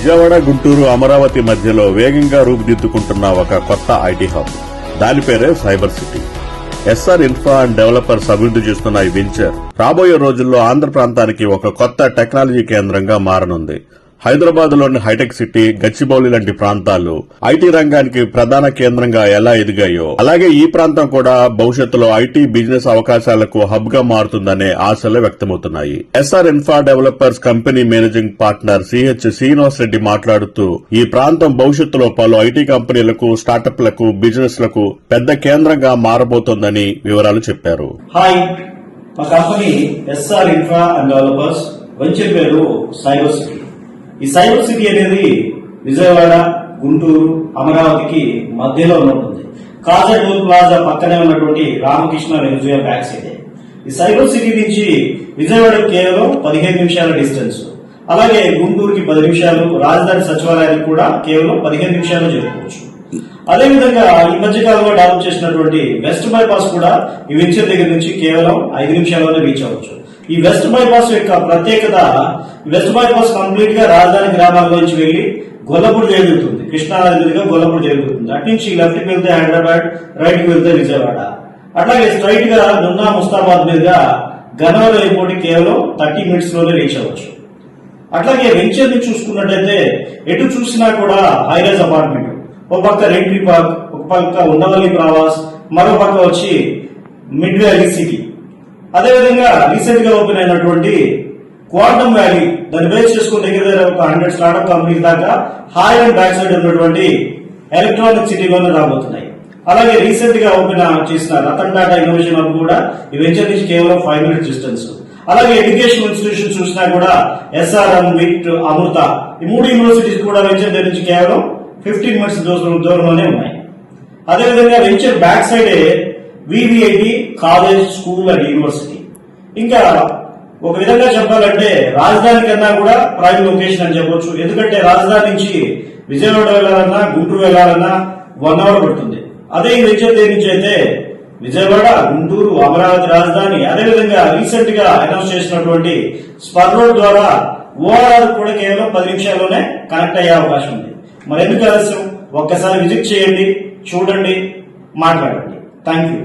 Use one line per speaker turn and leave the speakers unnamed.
విజయవాడ, గుంటూరు, అమరావతి మధ్యలో వేగంగా రూపుదిద్దుకుంటున్న ఒక కొత్త ఐటీ హబ్. దాని పేరే cyber city. SR infra and developers అభివృద్ధి చేస్తున్న ఈ వెంచర్ రాబోయే రోజుల్లో ఆంధ్ర ప్రాంతానికి ఒక కొత్త టెక్నాలజీ కేంద్రంగా మారనుంది. హైదరాబాద్ లోని హైటెక్ సిటీ, గచ్చిబౌలి లాంటి ప్రాంతాలు ఐటీ రంగానికి ప్రధాన కేంద్రంగా ఎలా ఎదిగాయో అలాగే ఈ ప్రాంతం కూడా భవిష్యత్తులో ఐటీ బిజినెస్ అవకాశాలకు హబ్ గా మారుతుందనే ఆశలు వ్యక్తమవుతున్నాయి. SR infra developers company managing partner CH Srinivas Reddy మాట్లాడుతూ ఈ ప్రాంతం భవిష్యత్తులో పలు ఐటీ కంపెనీలకు, స్టార్టప్లకు, బిజినెస్ లకు పెద్ద కేంద్రంగా మారబోతోందని వివరాలు చెప్పారు.
హాయ్, మా company SR infra and developers venture పేరు సైబర్ సిటీ. ఈ సైబర్ సిటీ అనేది విజయవాడ, గుంటూరు, అమరావతికి మధ్యలో ఉంటుంది. కాజా టోల్ ప్లాజా పక్కనే ఉన్నటువంటి రామకృష్ణ మ్యూజియం బ్యాక్ సైడ్. ఈ సైబర్ సిటీ నుంచి విజయవాడ కేవలం 15 నిమిషాల డిస్టెన్స్, అలాగే గుంటూరుకి 10 నిమిషాలు, రాజధాని సచివాలయానికి కూడా కేవలం 15 నిమిషాలు చేరుకోవచ్చు. అదేవిధంగా ఈ మధ్య కాలంలో డెవలప్ చేసినటువంటి వెస్ట్ బైపాస్ కూడా ఈ వెంచర్ దగ్గర నుంచి కేవలం 5 నిమిషాల్లోనే రీచ్ అవ్వచ్చు. ఈ వెస్ట్ బైపాస్ యొక్క ప్రత్యేకత, వెస్ట్ బైపాస్ కంప్లీట్ గా రాజధాని గ్రామాల నుంచి వెళ్లి గొల్లపూడి చేరుతుంది. కృష్ణానది మీదుగా గొల్లపూడి చేరుతుంది. అటు నుంచి లెఫ్ట్ కి వెళ్తే హైదరాబాద్, రైట్ కి వెళ్తే విజయవాడ. అట్లాగే స్ట్రైట్ గా నున్నా ముస్తాబాద్ మీదుగా గన్నవరం ఎయిర్పోర్ట్ కేవలం 30 మినిట్స్ లోనే రీచ్ అవ్వచ్చు. అట్లాగే వెంచర్ ని చూసుకున్నట్టయితే ఎటు చూసినా కూడా హైరైజ్ అపార్ట్మెంట్, ఒక పక్క రెంట్రీ పార్క్, ఒక పక్క ఉండవల్లి ప్రవాస్, మరో పక్క వచ్చి మిడ్ వ్యాలీ సిటీ. అదేవిధంగా రీసెంట్ గా ఓపెన్ అయినటువంటి క్వాంటమ్ వ్యాలీ, దాన్ని బేస్ చేసుకుని దగ్గర ఒక 100 స్టార్ట్అప్ కంపెనీస్ దాకా హాయ్ అండ్ బ్యాక్ సైడ్ ఉన్నటువంటి ఎలక్ట్రానిక్ సిటీలోనే రాబోతున్నాయి. అలాగే రీసెంట్ గా ఓపెన్ చేసిన రతన్ టాటా ఇన్నోవేషన్ హబ్ కూడా ఈ వెంచర్ నుంచి కేవలం 5 మినిట్స్ డిస్టెన్స్. అలాగే ఎడ్యుకేషన్ ఇన్స్టిట్యూషన్ చూసినా కూడా ఎస్ఆర్ఎం, విట్, అమృత, ఈ 3 యూనివర్సిటీస్ కూడా వెంచర్ దగ్గర నుంచి కేవలం 15 మినిట్స్ దూరంలోనే ఉన్నాయి. అదేవిధంగా వెంచర్ బ్యాక్ సైడే VVIT college, school and university. ఇంకా ఒక విధంగా చెప్పాలంటే రాజధాని కన్నా కూడా ప్రైమ్ లొకేషన్ అని చెప్పొచ్చు. ఎందుకంటే రాజధాని నుంచి విజయవాడ వెళ్లాలన్నా, గుంటూరు వెళ్లాలన్నా 1 అవర్ పడుతుంది. అదే ఈ వెంచర్ దగ్గర నుంచి అయితే విజయవాడ, గుంటూరు, అమరావతి రాజధాని, అదేవిధంగా రీసెంట్ గా అనౌన్స్ చేసినటువంటి స్పర్ రోడ్ ద్వారా ఓఆర్ఆర్ కూడా కేవలం 10 నిమిషాల్లోనే కనెక్ట్ అయ్యే అవకాశం ఉంది. మరి ఎందుకు ఆలస్యం? ఒక్కసారి విజిట్ చేయండి, చూడండి, మాట్లాడండి. Thank you.